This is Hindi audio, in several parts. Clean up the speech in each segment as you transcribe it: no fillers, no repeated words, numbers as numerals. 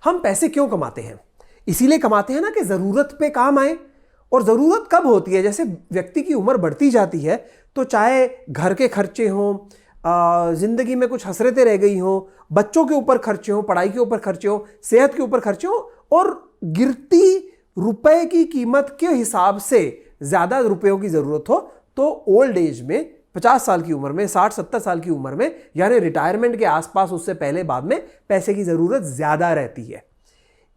हम पैसे क्यों कमाते हैं? इसीलिए कमाते हैं ना कि ज़रूरत पे काम आए। और ज़रूरत कब होती है? जैसे व्यक्ति की उम्र बढ़ती जाती है तो चाहे घर के खर्चे हों, ज़िंदगी में कुछ हसरतें रह गई हों, बच्चों के ऊपर खर्चे हों, पढ़ाई के ऊपर खर्चे हों, सेहत के ऊपर खर्चे हों, और गिरती रुपए की कीमत के हिसाब से ज़्यादा रुपयों की ज़रूरत हो, तो ओल्ड एज में 50 साल की उम्र में, 60-70 साल की उम्र में, यानी रिटायरमेंट के आसपास, उससे पहले बाद में पैसे की ज़रूरत ज़्यादा रहती है।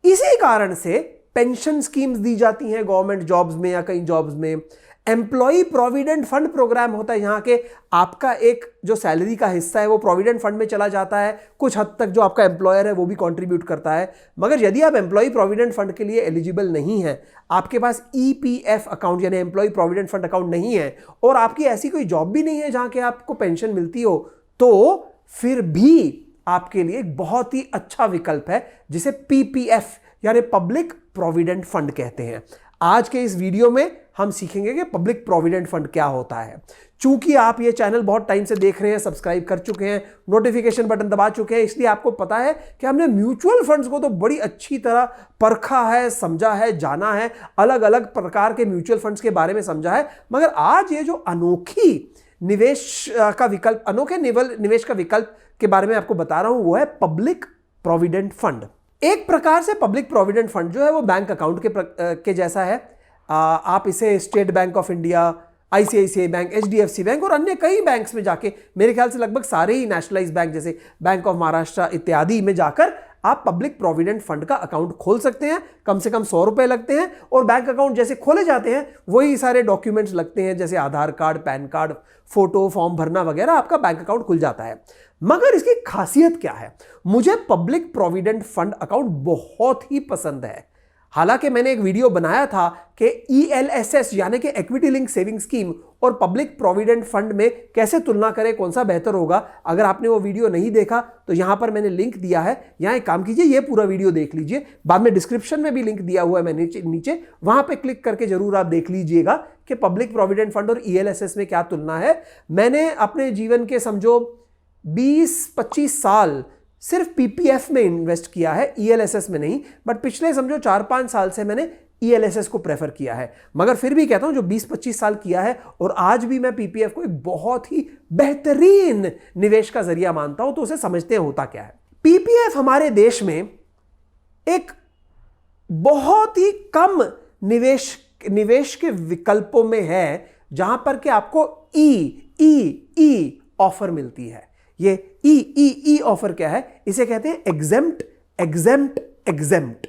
इसी कारण से पेंशन स्कीम्स दी जाती हैं गवर्नमेंट जॉब्स में या कई जॉब्स में। एम्प्लॉय प्रोविडेंट फंड प्रोग्राम होता है, यहाँ के आपका एक जो सैलरी का हिस्सा है वो प्रोविडेंट फंड में चला जाता है। कुछ हद तक जो आपका एम्प्लॉयर है वो भी कंट्रीब्यूट करता है। मगर यदि आप एम्प्लॉय प्रोविडेंट फंड के लिए एलिजिबल नहीं है, आपके पास ईपीएफ अकाउंट यानी एम्प्लॉय प्रोविडेंट फंड अकाउंट नहीं है, और आपकी ऐसी कोई जॉब भी नहीं है जहां के आपको पेंशन मिलती हो, तो फिर भी आपके लिए एक बहुत ही अच्छा विकल्प है जिसे पीपीएफ यानी पब्लिक प्रोविडेंट फंड कहते हैं। आज के इस वीडियो में हम सीखेंगे कि पब्लिक प्रोविडेंट फंड क्या होता है। चूंकि आप ये चैनल बहुत टाइम से देख रहे हैं, सब्सक्राइब कर चुके हैं, नोटिफिकेशन बटन दबा चुके हैं, इसलिए आपको पता है कि हमने म्यूचुअल फंड्स को तो बड़ी अच्छी तरह परखा है, समझा है, जाना है, अलग अलग प्रकार के म्यूचुअल फंड्स के बारे में समझा है। मगर आज ये जो अनोखी निवेश का विकल्प, अनोखे निवेश का विकल्प के बारे में आपको बता रहा हूं, वो है पब्लिक प्रोविडेंट फंड। एक प्रकार से पब्लिक प्रोविडेंट फंड जो है वो बैंक अकाउंट के जैसा है। आप इसे state bank of India, ICICI bank, HDFC bank और अन्य कई बैंक्स में जाके, मेरे ख्याल से लगभग सारे ही नेशनलाइज बैंक जैसे बैंक ऑफ महाराष्ट्र इत्यादि में जाकर आप पब्लिक प्रोविडेंट फंड का अकाउंट खोल सकते हैं। कम से कम 100 रुपए लगते हैं, और बैंक अकाउंट जैसे खोले जाते हैं वही सारे डॉक्यूमेंट्स लगते हैं, जैसे Aadhaar card, PAN card, photo, form भरना वगैरह, आपका बैंक अकाउंट खुल जाता है। मगर इसकी खासियत क्या है? मुझे पब्लिक प्रोविडेंट फंड अकाउंट बहुत ही पसंद है। हालांकि मैंने एक वीडियो बनाया था कि ईएलएसएस यानी कि इक्विटी लिंक सेविंग स्कीम और पब्लिक प्रोविडेंट फंड में कैसे तुलना करें, कौन सा बेहतर होगा। अगर आपने वो वीडियो नहीं देखा तो यहां पर मैंने लिंक दिया है, यहां एक काम कीजिए, ये पूरा वीडियो देख लीजिए। बाद में डिस्क्रिप्शन में भी लिंक दिया हुआ है मैंने नीचे, वहां पे क्लिक करके जरूर आप देख लीजिएगा कि पब्लिक प्रोविडेंट फंड और ईएलएसएस में क्या तुलना है। मैंने अपने जीवन के समझो 20-25 साल सिर्फ पीपीएफ में इन्वेस्ट किया है, ईएलएसएस में नहीं। बट पिछले समझो 4-5 साल से मैंने ईएलएसएस को प्रेफर किया है। मगर फिर भी कहता हूं, जो 20-25 साल किया है, और आज भी मैं पीपीएफ को एक बहुत ही बेहतरीन निवेश का जरिया मानता हूं। तो उसे समझते हैं होता क्या है। पीपीएफ हमारे देश में एक बहुत ही कम निवेश के विकल्पों में है जहां पर कि आपको ई ऑफर मिलती है। ये ई ऑफर क्या है? इसे कहते हैं एग्जेम्प्ट,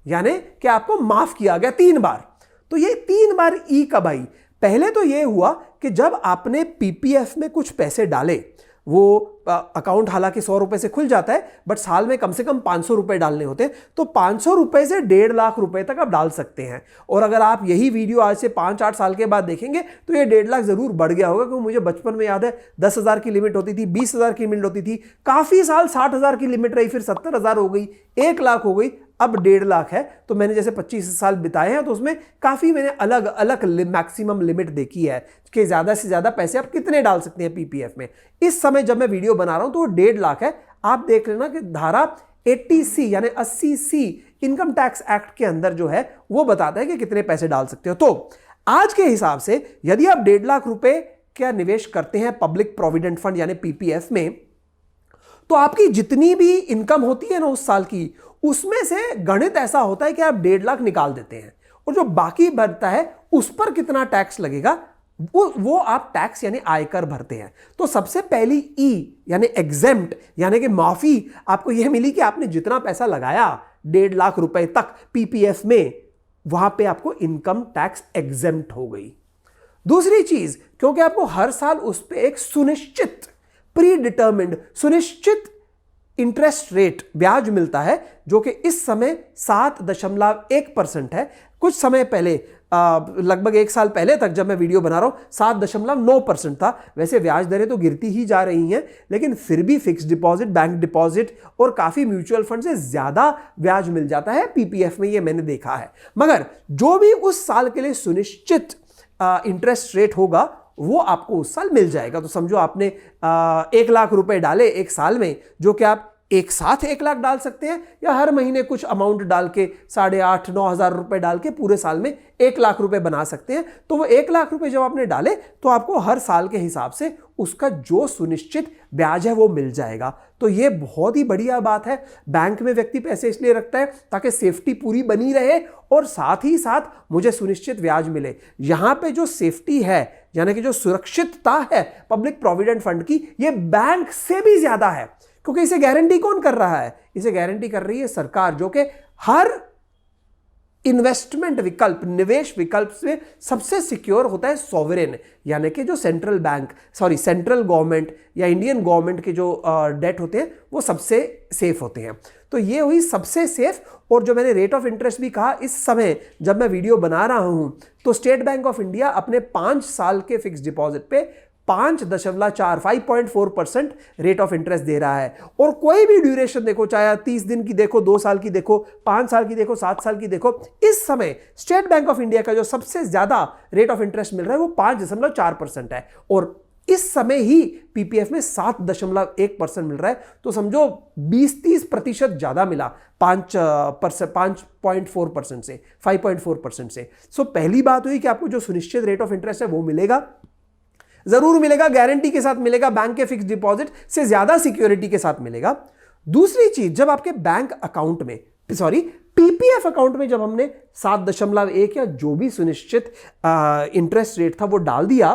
यानी कि आपको माफ किया गया 3 बार। तो ये 3 बार ई कब आई? पहले तो ये हुआ कि जब आपने पीपीएफ में कुछ पैसे डाले, वो अकाउंट हालांकि 100 रुपए से खुल जाता है, बट साल में कम से कम 500 रुपए डालने होते हैं। तो 500 रुपए से 1.5 लाख रुपए तक आप डाल सकते हैं। और अगर आप यही वीडियो आज से 5-8 साल के बाद देखेंगे तो ये 1.5 लाख जरूर बढ़ गया होगा, क्योंकि मुझे बचपन में याद है 10,000 की लिमिट होती थी, 20,000 की लिमिट होती थी, काफी साल 60,000 की लिमिट रही, फिर 70,000 हो गई, 1 लाख हो गई, अब 1.5 लाख है। तो मैंने जैसे 25 साल बिताए हैं, तो उसमें काफी मैंने अलग अलग मैक्सिमम लिमिट देखी है कि ज्यादा से ज्यादा पैसे आप कितने डाल सकते हैं पीपीएफ में। इस समय जब मैं वीडियो बना रहा हूं तो वो 1.5 लाख है। आप देख लेना कि धारा 80C यानी 80C इनकम टैक्स एक्ट के अंदर जो है वो बताता है कि कितने पैसे डाल सकते हो। तो आज के हिसाब से यदि आप 1.5 लाख रुपए का निवेश करते हैं पब्लिक प्रोविडेंट फंड यानी पीपीएफ में, तो आपकी जितनी भी इनकम होती है ना उस साल की, उसमें से गणित ऐसा होता है कि आप 1.5 लाख निकाल देते हैं, और जो बाकी बढ़ता है उस पर कितना टैक्स लगेगा वो आप टैक्स यानी आयकर भरते हैं। तो सबसे पहली ई यानी एग्जेम्प्ट यानी कि माफी आपको यह मिली कि आपने जितना पैसा लगाया 1.5 लाख रुपए तक पीपीएफ में, वहां पे आपको इनकम टैक्स एग्जेम्प्ट हो गई। दूसरी चीज, क्योंकि आपको हर साल उस पर एक सुनिश्चित सुनिश्चित इंटरेस्ट रेट ब्याज मिलता है, जो कि इस समय 7.1% है। कुछ समय पहले लगभग 1 साल पहले तक जब मैं वीडियो बना रहा हूं 7.9% था। वैसे ब्याज दरें तो गिरती ही जा रही हैं, लेकिन फिर भी फिक्स डिपॉजिट, बैंक डिपॉजिट और काफी म्यूचुअल फंड से ज्यादा ब्याज मिल जाता है पीपीएफ में, ये मैंने देखा है। मगर जो भी उस साल के लिए सुनिश्चित इंटरेस्ट रेट होगा वो आपको उस साल मिल जाएगा। तो समझो आपने 1 लाख रुपए डाले 1 साल में, जो कि आप एक साथ 1 लाख डाल सकते हैं या हर महीने कुछ अमाउंट डाल के 8,500-9 हज़ार रुपए डाल के पूरे साल में 1 लाख रुपए बना सकते हैं। तो वो 1 लाख रुपए जब आपने डाले तो आपको हर साल के हिसाब से उसका जो सुनिश्चित ब्याज है वो मिल जाएगा। तो ये बहुत ही बढ़िया बात है। बैंक में व्यक्ति पैसे इसलिए रखता है ताकि सेफ्टी पूरी बनी रहे और साथ ही साथ मुझे सुनिश्चित ब्याज मिले। यहां पे जो सेफ्टी है यानी कि जो सुरक्षितता है पब्लिक प्रोविडेंट फंड की, ये बैंक से भी ज्यादा है, क्योंकि इसे गारंटी कौन कर रहा है? इसे गारंटी कर रही है सरकार, जो कि हर इन्वेस्टमेंट विकल्प, निवेश विकल्प से सबसे सिक्योर होता है सॉवरेन, यानी कि जो सेंट्रल गवर्नमेंट या इंडियन गवर्नमेंट के जो डेट होते हैं वो सबसे सेफ होते हैं। तो ये हुई सबसे सेफ। और जो मैंने रेट ऑफ इंटरेस्ट भी कहा, इस समय जब मैं वीडियो बना रहा हूं तो स्टेट बैंक ऑफ इंडिया अपने 5 साल के फिक्स डिपॉजिट पे 5.4% रेट ऑफ इंटरेस्ट दे रहा है। और कोई भी ड्यूरेशन देखो, चाहे 30 दिन की देखो, 2 साल की देखो, 5 साल की देखो, 7 साल की देखो, इस समय स्टेट बैंक ऑफ इंडिया का जो सबसे ज्यादा रेट ऑफ इंटरेस्ट मिल रहा है वो 5.4% है। और इस समय ही पीपीएफ में 7.1% मिल रहा है। तो समझो 20-30% ज्यादा मिला 5.4% से, 5.4% से। सो पहली बात हुई कि आपको जो सुनिश्चित रेट ऑफ इंटरेस्ट है वो मिलेगा, जरूर मिलेगा, गारंटी के साथ मिलेगा, बैंक के फिक्स डिपॉजिट से ज्यादा सिक्योरिटी के साथ मिलेगा। दूसरी चीज, जब आपके बैंक अकाउंट में पीपीएफ अकाउंट में जब हमने 7.1 या जो भी सुनिश्चित इंटरेस्ट रेट था वो डाल दिया,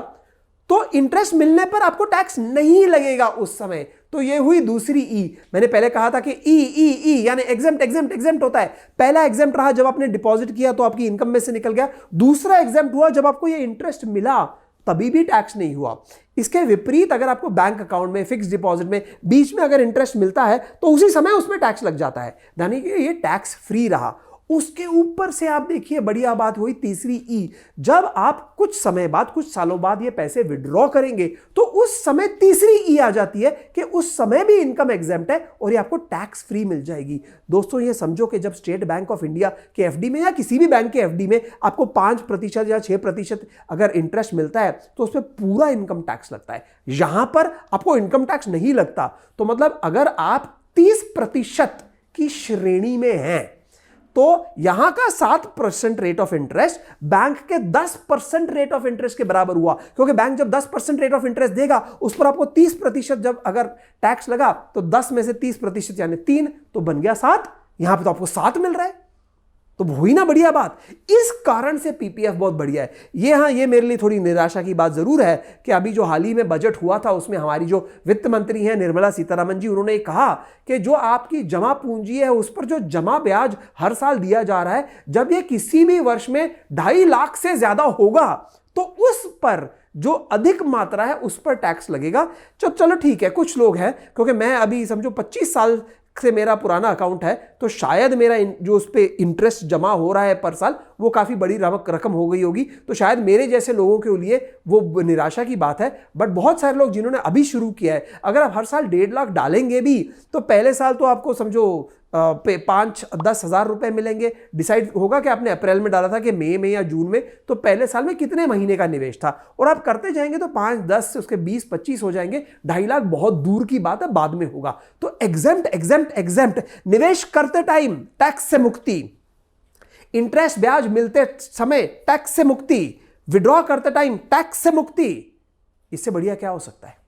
तो इंटरेस्ट मिलने पर आपको टैक्स नहीं लगेगा उस समय। तो ये हुई दूसरी ई। मैंने पहले कहा था कि ई यानी एग्जेम्प्ट होता है। पहला एग्जेम्प्ट रहा जब आपने डिपॉजिट किया तो आपकी इनकम में से निकल गया। दूसरा एग्जेम्प्ट हुआ जब आपको ये इंटरेस्ट मिला, तभी भी टैक्स नहीं हुआ। इसके विपरीत अगर आपको बैंक अकाउंट में, फिक्स डिपॉजिट में बीच में अगर इंटरेस्ट मिलता है तो उसी समय उसमें टैक्स लग जाता है, यानी कि ये टैक्स फ्री रहा। उसके ऊपर से आप देखिए बढ़िया बात हुई तीसरी ई, जब आप कुछ समय बाद, कुछ सालों बाद ये पैसे विड्रॉ करेंगे तो उस समय तीसरी ई आ जाती है कि उस समय भी इनकम एग्जेम्प्ट है और ये आपको टैक्स फ्री मिल जाएगी। दोस्तों ये समझो कि जब स्टेट बैंक ऑफ इंडिया के एफडी में या किसी भी बैंक के एफडी में आपको 5% या 6% अगर इंटरेस्ट मिलता है तो उसमें पूरा इनकम टैक्स लगता है। यहां पर आपको इनकम टैक्स नहीं लगता। तो मतलब अगर आप 30% की श्रेणी में हैं तो यहां का 7% रेट ऑफ इंटरेस्ट बैंक के 10% रेट ऑफ इंटरेस्ट के बराबर हुआ, क्योंकि बैंक जब 10% रेट ऑफ इंटरेस्ट देगा उस पर आपको 30% जब अगर टैक्स लगा तो 10 में से 30% यानी 3 तो बन गया 7। यहां पे तो आपको 7 मिल रहा है, तो हुई ना बढ़िया बात। इस कारण से पीपीएफ बहुत बढ़िया है। ये मेरे लिए थोड़ी निराशा की बात जरूर है कि अभी जो हाल ही में बजट हुआ था उसमें हमारी जो वित्त मंत्री हैं निर्मला सीतारमण जी, उन्होंने कहा कि जो आपकी जमा पूंजी है उस पर जो जमा ब्याज हर साल दिया जा रहा है, जब ये किसी भी वर्ष में 2.5 लाख से ज्यादा होगा तो उस पर जो अधिक मात्रा है उस पर टैक्स लगेगा। चलो ठीक है, कुछ लोग हैं, क्योंकि मैं अभी समझो 25 साल से मेरा पुराना अकाउंट है तो शायद मेरा जो उस पे इंटरेस्ट जमा हो रहा है पर साल वो काफी बड़ी रकम हो गई होगी, तो शायद मेरे जैसे लोगों के लिए वो निराशा की बात है। बट बहुत सारे लोग जिन्होंने अभी शुरू किया है, अगर आप हर साल 1.5 लाख डालेंगे भी तो पहले साल तो आपको समझो 5-10 हज़ार रुपए मिलेंगे। डिसाइड होगा कि आपने अप्रैल में डाला था कि मई में या जून में, तो पहले साल में कितने महीने का निवेश था, और आप करते जाएंगे तो 5-10 से उसके 20-25 हो जाएंगे। 2.5 लाख बहुत दूर की बात है, बाद में होगा। तो एग्जेम्प्ट निवेश करते टाइम टैक्स से मुक्ति, इंटरेस्ट ब्याज मिलते समय टैक्स से मुक्ति, विड्रॉ करते टाइम टैक्स से मुक्ति। इससे बढ़िया क्या हो सकता है?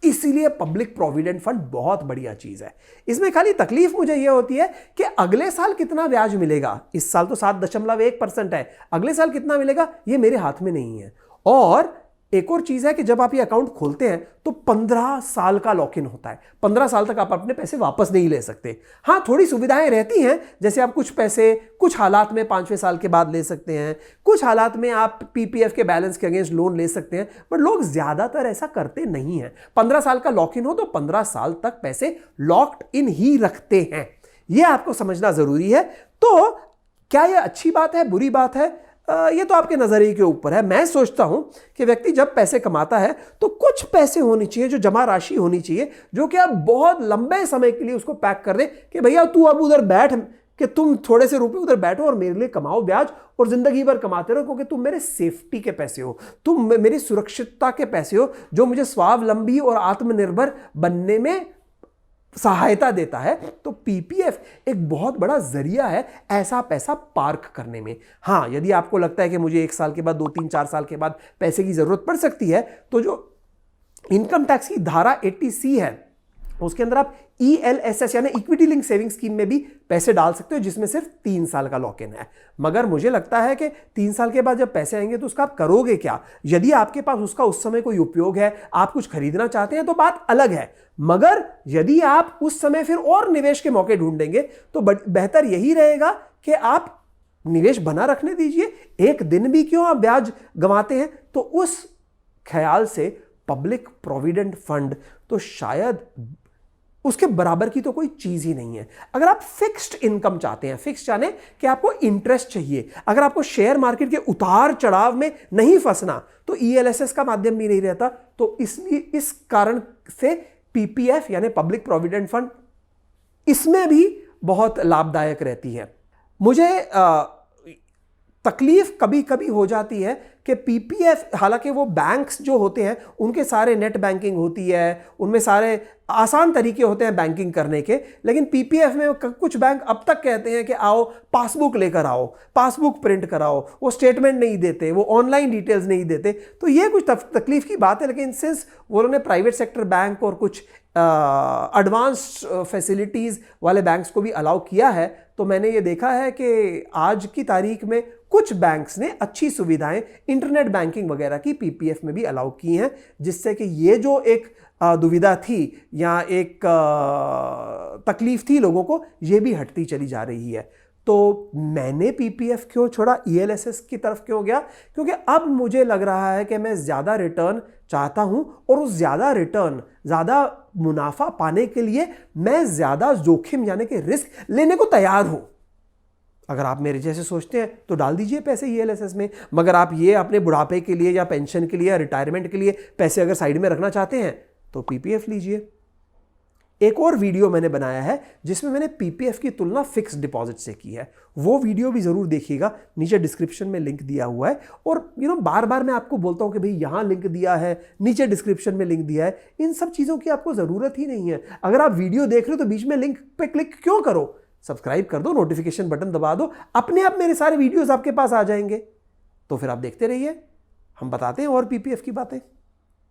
इसीलिए पब्लिक प्रोविडेंट फंड बहुत बढ़िया चीज है। इसमें खाली तकलीफ मुझे यह होती है कि अगले साल कितना ब्याज मिलेगा। इस साल तो 7.1% है, अगले साल कितना मिलेगा ये मेरे हाथ में नहीं है। और एक और चीज है कि जब आप ये अकाउंट खोलते हैं तो 15 साल का लॉक इन होता है। 15 साल तक आप अपने पैसे वापस नहीं ले सकते। हाँ, थोड़ी सुविधाएं रहती हैं, जैसे आप कुछ पैसे कुछ हालात में 5वें साल के बाद ले सकते हैं, कुछ हालात में आप पीपीएफ के बैलेंस के अगेंस्ट लोन ले सकते हैं, पर लोग ज्यादातर ऐसा करते नहीं हैं। 15 साल का लॉक इन हो तो 15 साल तक पैसे लॉक्ड इन ही रखते हैं। यह आपको समझना जरूरी है। तो क्या यह अच्छी बात है, बुरी बात है, ये तो आपके नजरिए के ऊपर है। मैं सोचता हूं कि व्यक्ति जब पैसे कमाता है तो कुछ पैसे होनी चाहिए, जो जमा राशि होनी चाहिए, जो कि आप बहुत लंबे समय के लिए उसको पैक कर दें कि भैया तू अब उधर बैठ, कि तुम थोड़े से रुपए उधर बैठो और मेरे लिए कमाओ ब्याज, और जिंदगी भर कमाते रहो, क्योंकि तुम मेरे सेफ्टी के पैसे हो, तुम मेरी सुरक्षितता के पैसे हो, जो मुझे स्वावलंबी और आत्मनिर्भर बनने में सहायता देता है, तो पीपीएफ एक बहुत बड़ा जरिया है ऐसा पैसा पार्क करने में। हाँ, यदि आपको लगता है कि मुझे 1 साल के बाद, 2-3-4 साल के बाद पैसे की जरूरत पड़ सकती है, तो जो इनकम टैक्स की धारा 80C है उसके अंदर आप ELSS यानी इक्विटी लिंक सेविंग स्कीम में भी पैसे डाल सकते हो, जिसमें सिर्फ 3 साल का लॉक इन है। मगर मुझे लगता है कि 3 साल के बाद जब पैसे आएंगे तो उसका आप करोगे क्या? यदि आपके पास उसका उस समय कोई उपयोग है, आप कुछ खरीदना चाहते हैं, तो बात अलग है। मगर यदि आप उस समय फिर और निवेश के मौके ढूंढेंगे तो बेहतर यही रहेगा कि आप निवेश बना रखने दीजिए। एक दिन भी क्यों आप ब्याज गंवाते हैं? तो उस ख्याल से पब्लिक प्रोविडेंट फंड तो शायद उसके बराबर की तो कोई चीज ही नहीं है। अगर आप फिक्स्ड इनकम चाहते हैं, फिक्स यानी कि आपको इंटरेस्ट चाहिए, अगर आपको शेयर मार्केट के उतार चढ़ाव में नहीं फंसना, तो ELSS का माध्यम भी नहीं रहता। तो इसलिए इस कारण से PPF यानी पब्लिक प्रोविडेंट फंड इसमें भी बहुत लाभदायक रहती है। मुझे तकलीफ कभी कभी हो जाती है कि PPF, हालांकि वो बैंक्स जो होते हैं उनके सारे नेट बैंकिंग होती है, उनमें सारे आसान तरीके होते हैं बैंकिंग करने के, लेकिन PPF में कुछ बैंक अब तक कहते हैं कि आओ पासबुक लेकर आओ, पासबुक प्रिंट कराओ, वो स्टेटमेंट नहीं देते, वो ऑनलाइन डिटेल्स नहीं देते। तो ये कुछ तकलीफ की बात है, लेकिन सिंस वो उन्होंने प्राइवेट सेक्टर बैंक और कुछ एडवांस्ड फैसिलिटीज़ वाले बैंक्स को भी अलाउ किया है, तो मैंने ये देखा है कि आज की तारीख में कुछ बैंक्स ने अच्छी सुविधाएं इंटरनेट बैंकिंग वगैरह की PPF में भी अलाउ की हैं, जिससे कि ये जो एक दुविधा थी या एक तकलीफ थी लोगों को, ये भी हटती चली जा रही है। तो मैंने PPF क्यों छोड़ा, ELSS की तरफ क्यों गया? क्योंकि अब मुझे लग रहा है कि मैं ज़्यादा रिटर्न चाहता हूं, और उस ज़्यादा रिटर्न, ज़्यादा मुनाफा पाने के लिए मैं ज़्यादा जोखिम यानी कि रिस्क लेने को तैयार हूं। अगर आप मेरे जैसे सोचते हैं तो डाल दीजिए पैसे ELSS में, मगर आप ये अपने बुढ़ापे के लिए या पेंशन के लिए या रिटायरमेंट के लिए पैसे अगर साइड में रखना चाहते हैं तो PPF लीजिए। एक और वीडियो मैंने बनाया है जिसमें मैंने PPF की तुलना फिक्स्ड डिपॉजिट से की है, वो वीडियो भी जरूर देखिएगा, नीचे डिस्क्रिप्शन में लिंक दिया हुआ है। और बार बार मैं आपको बोलता हूं कि भाई यहां लिंक दिया है, नीचे डिस्क्रिप्शन में लिंक दिया है, इन सब चीजों की आपको जरूरत ही नहीं है। अगर आप वीडियो देख रहे हो तो बीच में लिंक पे क्लिक क्यों करो? सब्सक्राइब कर दो, नोटिफिकेशन बटन दबा दो, अपने आप मेरे सारे वीडियोस आपके पास आ जाएंगे। तो फिर आप देखते रहिए, हम बताते हैं और PPF की बातें।